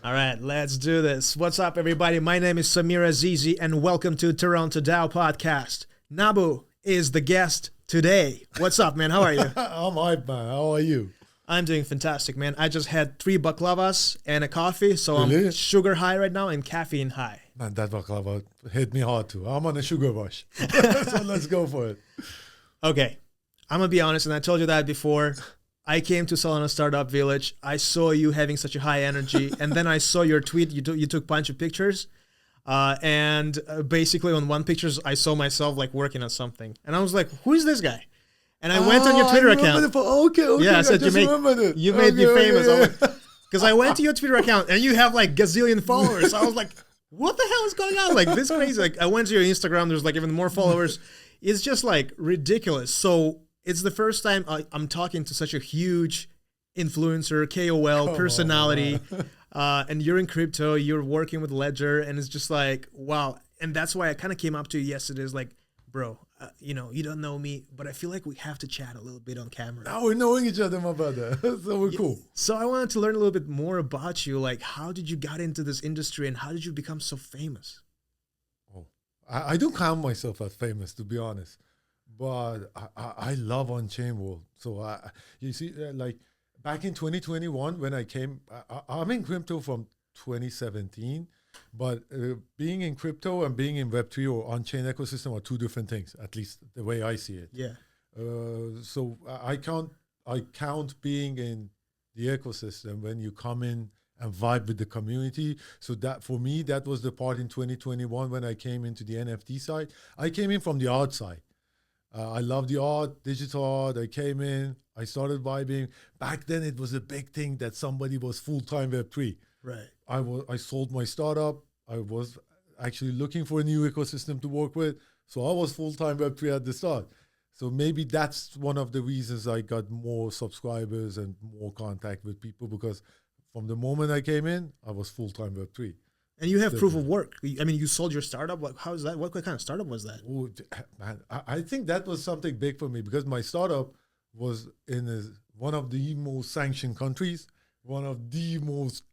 All right, let's do this. What's up, everybody? My name is Samir Azizi, and welcome to Toronto DAO Podcast. Nabu is the guest today. What's up, man? How are you? I'm hype, man. How are you? I'm doing fantastic, man. I just had 3 baklavas and a coffee, so Really? I'm sugar high right now and caffeine high. Man, that baklava hit me hard too. I'm on a sugar rush. So let's go for it. Okay, I'm going to be honest, and I told you that before. I came to Solana Startup Village. I saw you having such a high energy, and then I saw your tweet. You took a bunch of pictures, and basically on one picture, I saw myself like working on something, and I was like, "Who is this guy?" And I went on your Twitter account. Okay. Yeah, I said you made me famous. Because I went to your Twitter account, and you have like gazillion followers. So I was like, "What the hell is going on? Like this crazy?" Like I went to your Instagram. There's like even more followers. It's just like ridiculous. So. It's the first time I'm talking to such a huge influencer, KOL, personality, and you're in crypto, you're working with Ledger, and it's just like, wow. And that's why I kind of came up to you yesterday. It's like, bro, you don't know me, but I feel like we have to chat a little bit on camera. Now we're knowing each other, my brother. So we're cool. So I wanted to learn a little bit more about you. Like, how did you get into this industry, and how did you become so famous? Oh, I don't count myself as famous, to be honest. But I love on-chain world. So you see, like back in 2021, when I came, I'm in crypto from 2017. But being in crypto and being in Web3 or on-chain ecosystem are two different things, at least the way I see it. Yeah. So I count being in the ecosystem when you come in and vibe with the community. So that for me, that was the part in 2021 when I came into the NFT side. I came in from the art side. I love the art, digital art. I came in, I started vibing. Back then, it was a big thing that somebody was full-time Web3. Right. I sold my startup. I was actually looking for a new ecosystem to work with. So I was full-time Web3 at the start. So maybe that's one of the reasons I got more subscribers and more contact with people, because from the moment I came in, I was full-time Web3. And you have proof of work. I mean, you sold your startup. Like, how is that? What kind of startup was that? Oh, man, I think that was something big for me, because my startup was in one of the most sanctioned countries, one of the most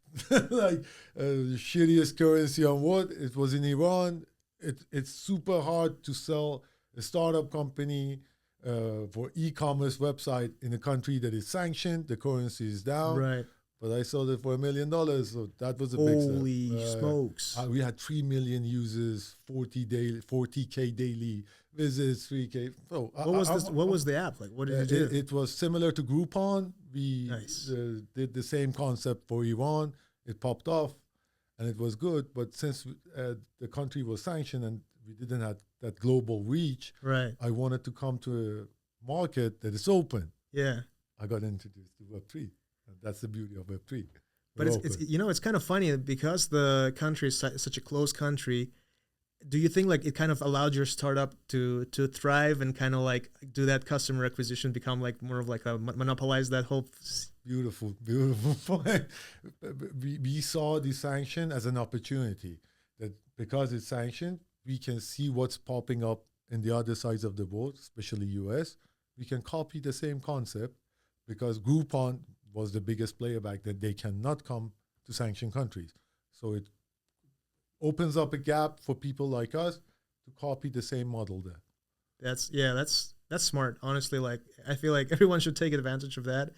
shittiest currency on what. It was in Iran. It's super hard to sell a startup company for e-commerce website in a country that is sanctioned. The currency is down. Right. But I sold it for $1 million, so that was a big step. Holy smokes! We had 3 million users, 40K daily visits, 3K. So what was the app like? What did you do? It was similar to Groupon. We Nice. did the same concept for Iran. It popped off, and it was good. But since the country was sanctioned and we didn't have that global reach, Right. I wanted to come to a market that is open. Yeah. I got introduced to Web3. That's the beauty of Web3. But it's kind of funny because the country is such a closed country. Do you think like it kind of allowed your startup to thrive and kind of like do that customer acquisition, become like more of like a monopolize that whole? Beautiful point. We saw the sanction as an opportunity, that because it's sanctioned, we can see what's popping up in the other sides of the world, especially US. We can copy the same concept, because Groupon was the biggest player back then. They cannot come to sanctioned countries. So it opens up a gap for people like us to copy the same model there. That's smart. Honestly, like I feel like everyone should take advantage of that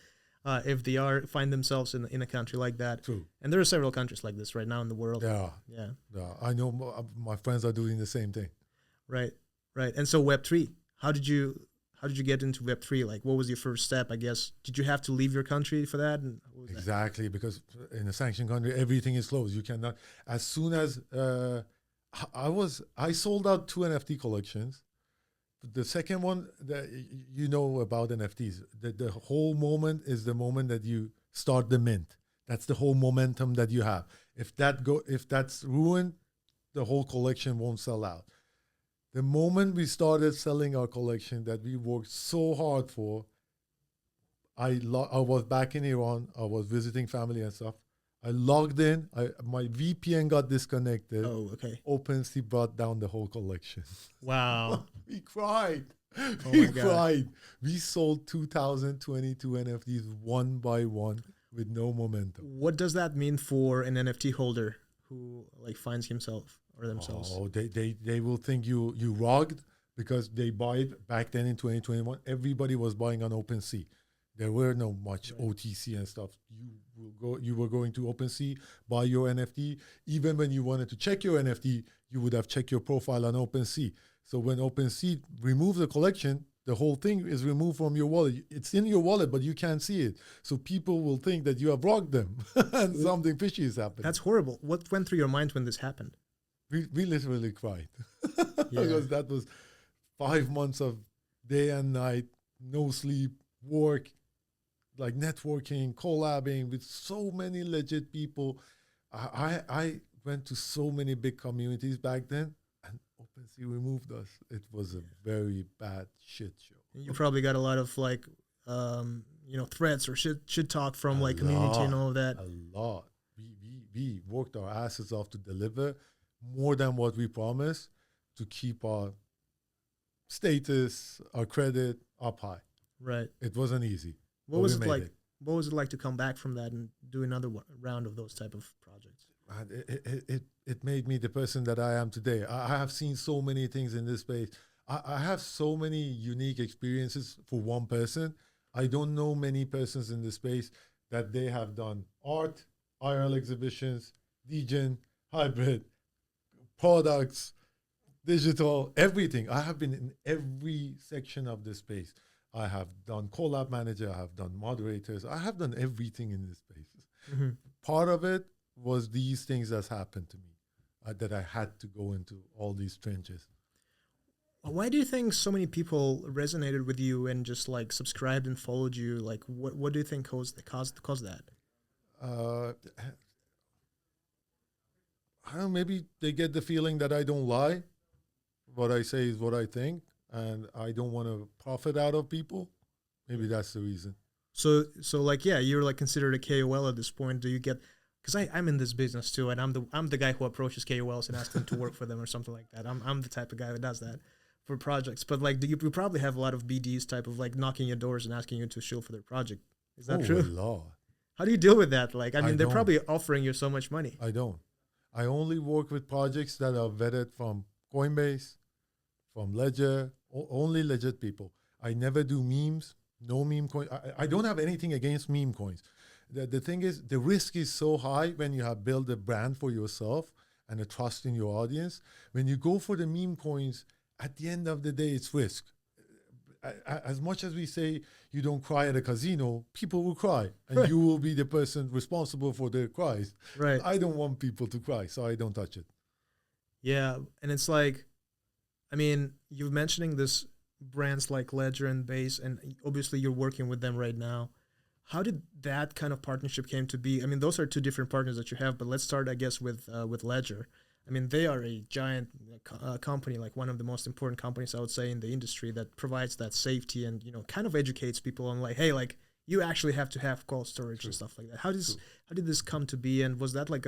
if they find themselves in a country like that. True. And there are several countries like this right now in the world. Yeah. I know my friends are doing the same thing. Right. And so Web3, how did you get into Web3? Like, what was your first step, I guess? Did you have to leave your country for that? And what was exactly, because in a sanctioned country, everything is closed. You cannot. As soon as I sold out 2 NFT collections. The second one, that you know about NFTs, the whole moment is the moment that you start the mint. That's the whole momentum that you have. If that's ruined, the whole collection won't sell out. The moment we started selling our collection that we worked so hard for, I was back in Iran. I was visiting family and stuff. I logged in. My VPN got disconnected. Oh, okay. OpenSea brought down the whole collection. Wow. We cried. Oh We my God. cried. We sold 2022 NFTs one by one with no momentum. What does that mean for an NFT holder who like finds himself or themselves? Oh, they will think you rogged because they buy it back then in 2021. Everybody was buying on OpenSea. There were no much OTC and stuff. You were going to OpenSea, buy your NFT. Even when you wanted to check your NFT, you would have checked your profile on OpenSea. So when OpenSea removes the collection, the whole thing is removed from your wallet. It's in your wallet, but you can't see it. So people will think that you have rogged them and something fishy is happening. That's horrible. What went through your mind when this happened? We literally cried because that was 5 months of day and night, no sleep, work, like networking, collabing with so many legit people. I went to so many big communities back then, and OpenSea removed us. It was a very bad shit show. You probably got a lot of like, threats or shit talk from like community and all of that. A lot. We worked our asses off to deliver more than what we promised to keep our status, our credit up high. Right. It wasn't easy. What was it like? What was it like to come back from that and do another round of those type of projects? It made me the person that I am today. I have seen so many things in this space. I have so many unique experiences for one person. I don't know many persons in this space that they have done art, IRL exhibitions, degen, hybrid, products, digital, everything. I have been in every section of this space. I have done collab manager, I have done moderators, I have done everything in this space. Mm-hmm. Part of it was these things that's happened to me, that I had to go into all these trenches. Why do you think so many people resonated with you and just like subscribed and followed you? Like, what do you think caused that? I don't know, maybe they get the feeling that I don't lie. What I say is what I think, and I don't want to profit out of people. Maybe that's the reason. So like, yeah, you're like considered a KOL at this point. Do you get, because I'm in this business too, and I'm the guy who approaches KOLs and asks them to work for them or something like that. I'm the type of guy who does that for projects. But like, you probably have a lot of BDs type of like knocking your doors and asking you to shill for their project. Is that true? Lord. How do you deal with that? Like, I mean, they're probably offering you so much money. I don't. I only work with projects that are vetted from Coinbase, from Ledger, only legit people. I never do memes, no meme coin. I don't have anything against meme coins. The thing is, the risk is so high when you have built a brand for yourself and a trust in your audience. When you go for the meme coins, at the end of the day, it's risk. As much as we say you don't cry at a casino, people will cry, and you will be the person responsible for their cries. Right. I don't want people to cry, so I don't touch it. Yeah, and it's like, I mean, you're mentioning this brands like Ledger and Base, and obviously you're working with them right now. How did that kind of partnership came to be? I mean, those are two different partners that you have, but let's start, I guess, with Ledger. I mean, they are a giant company, like one of the most important companies, I would say, in the industry that provides that safety and, kind of educates people on like, hey, like you actually have to have cold storage and stuff like that. How did this come to be? And was that like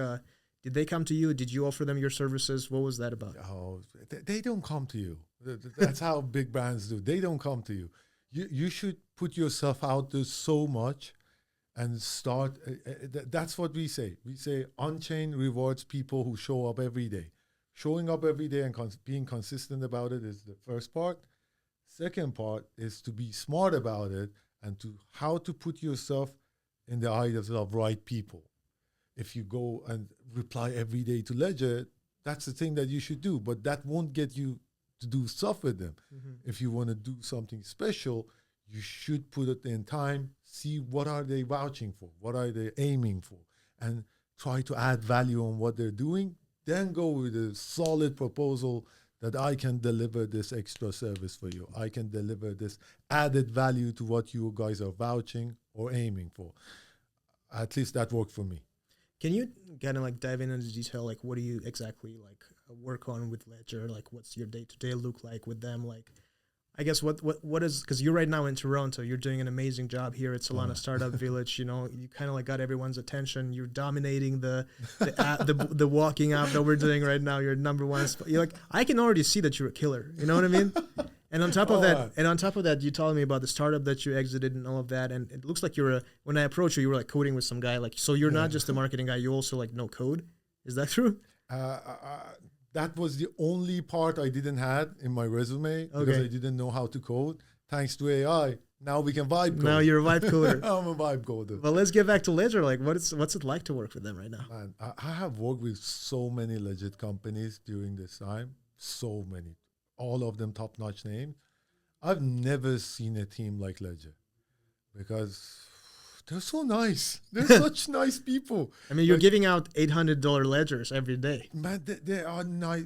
did they come to you? Did you offer them your services? What was that about? Oh, they don't come to you. That's how big brands do. They don't come to you. You should put yourself out there so much and start. That's what we say. We say on-chain rewards people who show up every day. Showing up every day and being consistent about it is the first part. Second part is to be smart about it and to how to put yourself in the eyes of right people. If you go and reply every day to Ledger, that's the thing that you should do, but that won't get you to do stuff with them. Mm-hmm. If you want to do something special, you should put it in time, see what are they vouching for, what are they aiming for, and try to add value on what they're doing. Then go with a solid proposal that I can deliver this extra service for you. I can deliver this added value to what you guys are vouching or aiming for. At least that worked for me. Can you kind of like dive into detail? Like, what do you exactly like work on with Ledger? Like, what's your day-to-day look like with them? Like, I guess what is, because you're right now in Toronto, you're doing an amazing job here at Solana Startup Village. You kind of like got everyone's attention. You're dominating the walking app that we're doing right now. You're number one. You're like, I can already see that you're a killer. You know what I mean? And on top of that, you told me about the startup that you exited and all of that. And it looks like when I approached you, you were like coding with some guy. Like, so you're not just a marketing guy, you also like know code. Is that true? That was the only part I didn't have in my resume because I didn't know how to code. Thanks to AI, now we can vibe code. Now you're a vibe coder. I'm a vibe coder. But let's get back to Ledger. Like, what's it like to work with them right now? Man, I have worked with so many legit companies during this time. So many. All of them top-notch names. I've never seen a team like Ledger because they're so nice. They're such nice people. I mean, you're giving out $800 ledgers every day. Man, they are nice.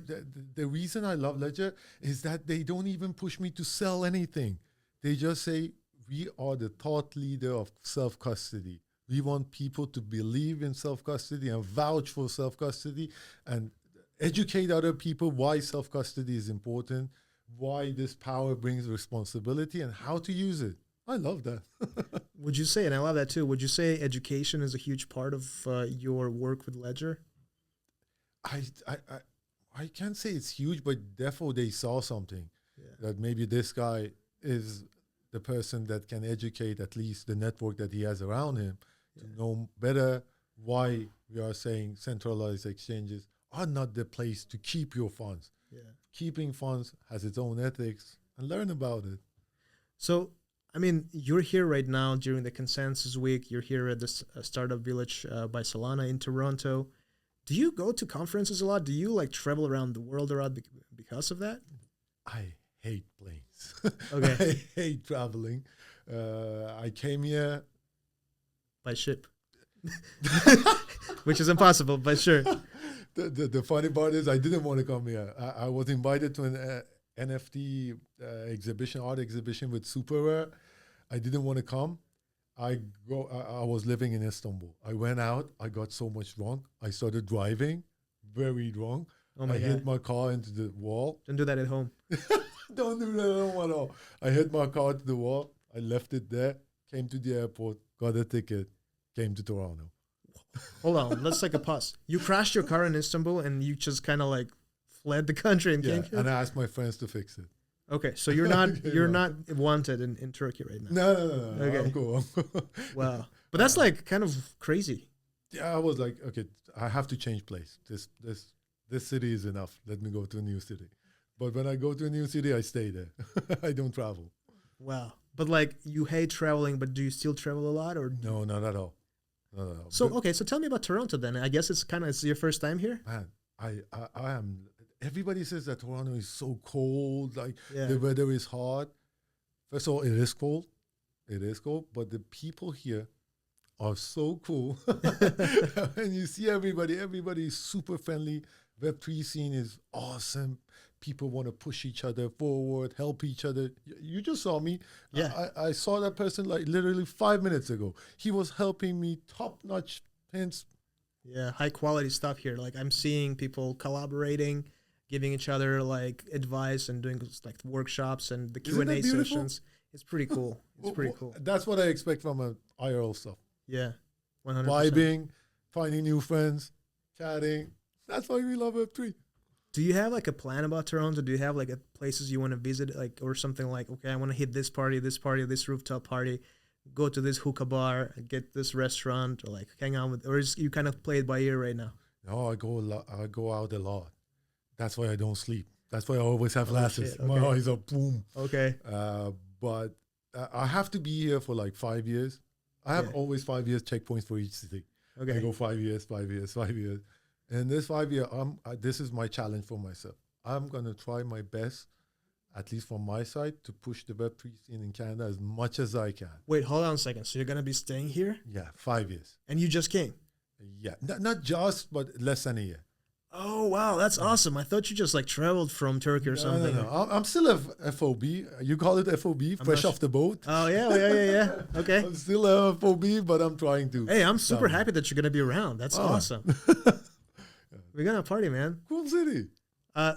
The reason I love Ledger is that they don't even push me to sell anything. They just say, we are the thought leader of self-custody. We want people to believe in self-custody and vouch for self-custody and educate other people why self-custody is important, why this power brings responsibility, and how to use it. I love that. Would you say, and I love that too, would you say education is a huge part of your work with Ledger? I can't say it's huge, but definitely they saw something. That maybe this guy is the person that can educate at least the network that he has around him to know better why we are saying centralized exchanges are not the place to keep your funds. Keeping funds has its own ethics, and learn about it. So, I mean, you're here right now during the Consensus Week. You're here at this Startup Village by Solana in Toronto. Do you go to conferences a lot? Do you like travel around the world a lot because of that? I hate planes. Okay. I hate traveling. I came here by ship, which is impossible, but sure. The funny part is I didn't want to come here. I was invited to an NFT exhibition, art exhibition with Superware. I didn't want to come. I was living in Istanbul. I went out. I got so much drunk. I started driving, very drunk. Oh my God. Hit my car into the wall. Don't do that at home. Don't do that at home at all. I hit my car to the wall. I left it there. Came to the airport. Got a ticket. Came to Toronto. Hold on, let's take a pause. You crashed your car in Istanbul and you just kind of like fled the country and came here? And I asked my friends to fix it. Okay, so you're not wanted in Turkey right now. No. Okay. I'm cool. Wow. But that's like kind of crazy. Yeah, I was like, okay, I have to change place. This city is enough. Let me go to a new city. But when I go to a new city, I stay there. I don't travel. Wow. But like you hate traveling, but do you still travel a lot or? No, not at all. No. So, okay, so tell me about Toronto then. I guess it's your first time here? Man, I am, everybody says that Toronto is so cold, like the weather is hot. First of all, it is cold. It is cold, but the people here are so cool. And you see everybody is super friendly. Web3 scene is awesome. People want to push each other forward, help each other. You just saw me. Yeah. I saw that person like literally 5 minutes ago. He was helping me, top-notch hints. Yeah, high quality stuff here. Like I'm seeing people collaborating, giving each other like advice and doing like workshops and the Q&A sessions. It's pretty cool. It's pretty cool. That's what I expect from a IRL stuff. Yeah, 100%. Vibing, finding new friends, chatting. That's why we love Web3. Do you have like a plan about Toronto? Do you have like places you want to visit, like or something like, okay, I want to hit this party, this rooftop party, go to this hookah bar, get this restaurant, or like hang out with, or is you kind of play it by ear right now? No, I go out a lot. That's why I don't sleep. That's why I always have glasses. Shit, okay. My eyes are boom. Okay. But I have to be here for like 5 years. I have always 5 years checkpoints for each city. Okay. I go 5 years. And this 5 year, this is my challenge for myself. I'm going to try my best, at least from my side, to push the Web3 scene in Canada as much as I can. Wait, hold on a second. So you're going to be staying here? Yeah, 5 years. And you just came? Yeah, not just, but less than a year. Oh, wow. That's awesome. I thought you just like traveled from Turkey or something. No. I'm still a FOB. You call it FOB, fresh off the boat. Oh, yeah. Okay. I'm still a FOB, but I'm trying to. Hey, I'm super happy that you're going to be around. That's awesome. We're going to party, man. Cool city.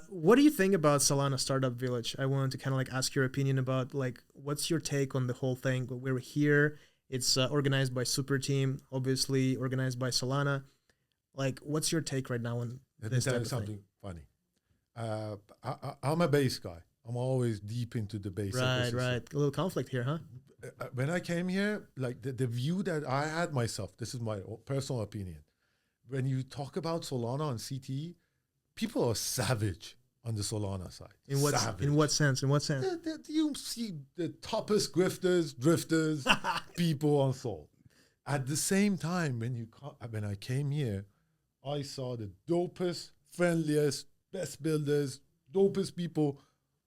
What do you think about Solana Startup Village? I wanted to kind of like ask your opinion about like, what's your take on the whole thing? We're here. It's organized by Super Team, obviously organized by Solana. Like, what's your take right now on Let me tell you something funny. I'm a base guy. I'm always deep into the base. Right. A little conflict here, huh? When I came here, like the view that I had myself, this is my personal opinion. When you talk about Solana and CTE, people are savage on the Solana side. In what sense? You see the toppest grifters, drifters, people on Sol. At the same time, when I came here, I saw the dopest, friendliest, best builders, dopest people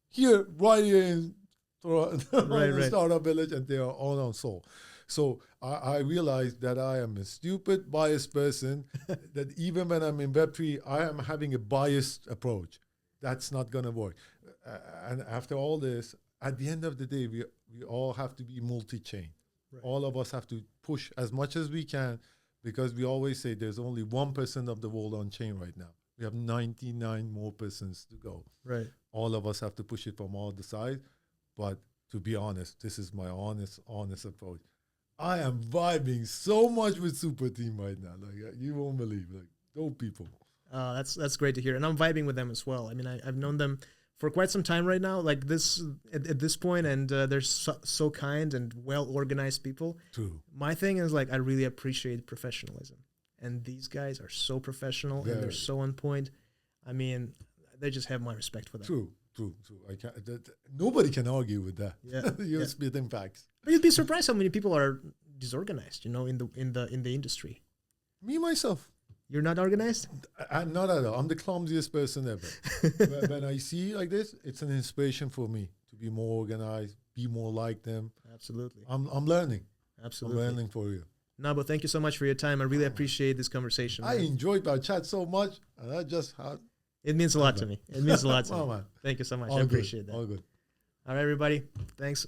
here, right here in the startup village, and they are all on Sol. So I realized that I am a stupid, biased person, that even when I'm in Web3, I am having a biased approach. That's not going to work. And after all this, at the end of the day, we all have to be multi-chain. Right. All of us have to push as much as we can, because we always say there's only 1% of the world on chain right now. We have 99 more persons to go. Right. All of us have to push it from all the sides. But to be honest, this is my honest approach. I am vibing so much with Super Team right now. Like, you won't believe, like, dope people. That's great to hear. And I'm vibing with them as well. I mean, I've known them for quite some time right now, like this at this point, and they're so kind and well-organized people. True. My thing is, like, I really appreciate professionalism. And these guys are so professional and they're so on point. I mean, they just have my respect for them. True. Nobody can argue with that. Yeah. You're spitting facts. But you'd be surprised how many people are disorganized, in the industry. Me, myself. You're not organized? I'm not at all. I'm the clumsiest person ever. When I see like this, it's an inspiration for me to be more organized, be more like them. Absolutely. I'm learning. Absolutely. I'm learning for you. Nabu, thank you so much for your time. I really appreciate this conversation. I enjoyed our chat so much, and I just had... It means a lot to me. It means a lot to me. Man. Thank you so much. All I appreciate good. that. All good. All right, everybody. Thanks.